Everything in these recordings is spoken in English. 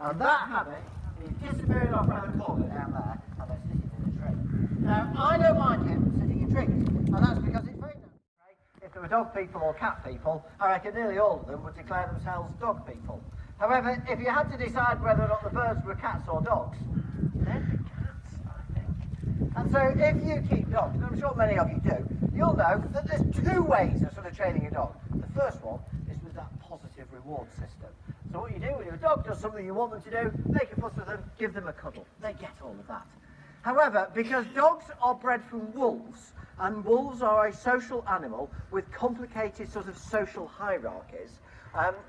And that habit is disappearing off around the corner down there, and they're sitting in a tree. Now, I don't mind him sitting in trees, and that's because it's very natural. If there were dog people or cat people, I reckon nearly all of them would declare themselves dog people. However, if you had to decide whether or not the birds were cats or dogs, they'd be cats, I think. And so if you keep dogs, and I'm sure many of you do, you'll know that there's two ways of sort of training a dog. The first one is with that positive reward system. So what you do when your dog does something you want them to do, make a fuss with them, give them a cuddle. They get all of that. However, because dogs are bred from wolves, and wolves are a social animal with complicated sort of social hierarchies,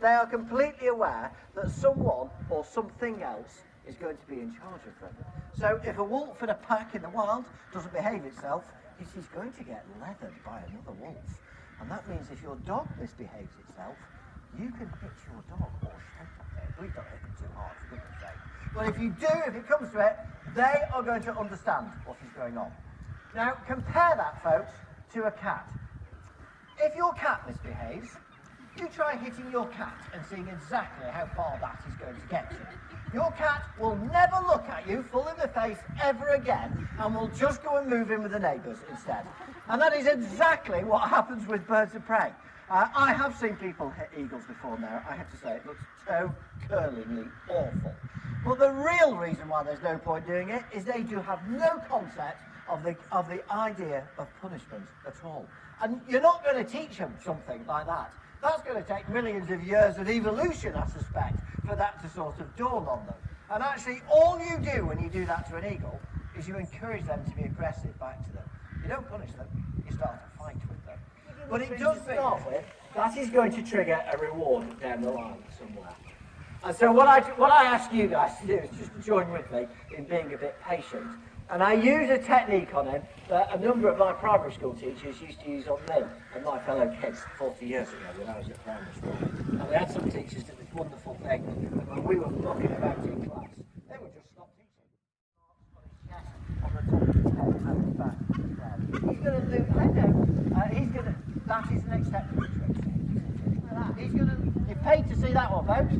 they are completely aware that someone or something else is going to be in charge of them. So if a wolf in a pack in the wild doesn't behave itself, he's going to get leathered by another wolf. And that means if your dog misbehaves itself, you can hit your dog or shout at it. Please don't hit them too hard, for goodness sake. But if you do, if it comes to it, they are going to understand what is going on. Now, compare that, folks, to a cat. If your cat misbehaves, you try hitting your cat and seeing exactly how far that is going to get you. Your cat will never look at you full in the face ever again and will just go and move in with the neighbours instead. And that is exactly what happens with birds of prey. I have seen people hit eagles before now. I have to say, it looks so curlingly awful. But the real reason why there's no point doing it is they do have no concept of the idea of punishment at all. And you're not going to teach them something like that. That's going to take millions of years of evolution, I suspect, for that to sort of dawn on them. And actually, all you do when you do that to an eagle is you encourage them to be aggressive back to them. You don't punish them, you start a fight with them. But it does start with, that is going to trigger a reward down the line somewhere. And so what I ask you guys to do is just join with me in being a bit patient. And I use a technique on him that a number of my primary school teachers used to use on me and my fellow kids 40 years ago when I was at primary school. And we had some teachers do this wonderful thing that when we were knocking about in class, they would just stop teaching. On the top of his head and his back. He's going to do, that is an acceptable trick. He's going to, you paid to see that one, folks.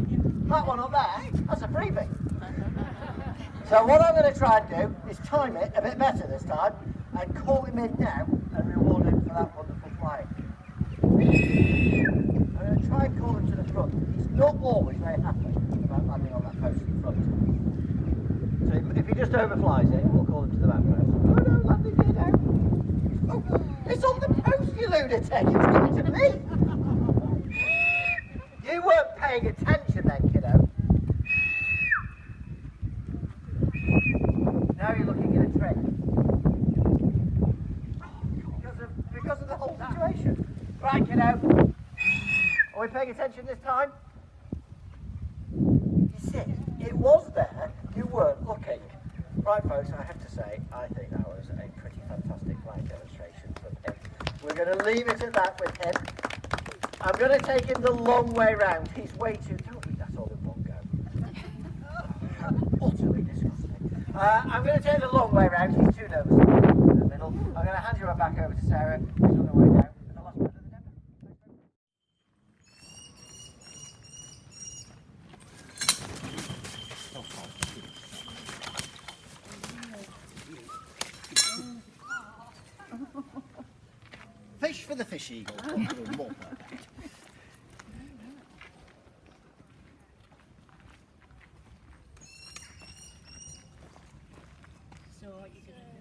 That one up there, that's a freebie. So what I'm going to try and do is time it a bit better this time and call him in now and reward him for that wonderful flying. I'm going to try and call him to the front. He's not always very happy about landing on that post in front. So if he just overflies it, we'll call him to the back post. Oh no, landing here now. Oh, it's on the post, you lunatic. It's coming to me. You weren't paying attention then, kiddo. Now you're looking at a trick. Because of the whole situation. Right, kiddo. Are we paying attention this time? You see, it was there, you weren't looking. Right, folks, I have to say, I think that was a pretty fantastic flying demonstration from him. We're going to leave it at that with him. I'm going to take him the long way round. He's way too... Don't eat that all in one go. Utterly disgusting. I'm going to take the long way round. He's too nervous to go in the middle. I'm going to hand you back over to Sarah, who's on the way down with the last bit of the demo. Fish for the fish eagle. More perfect. So what you gonna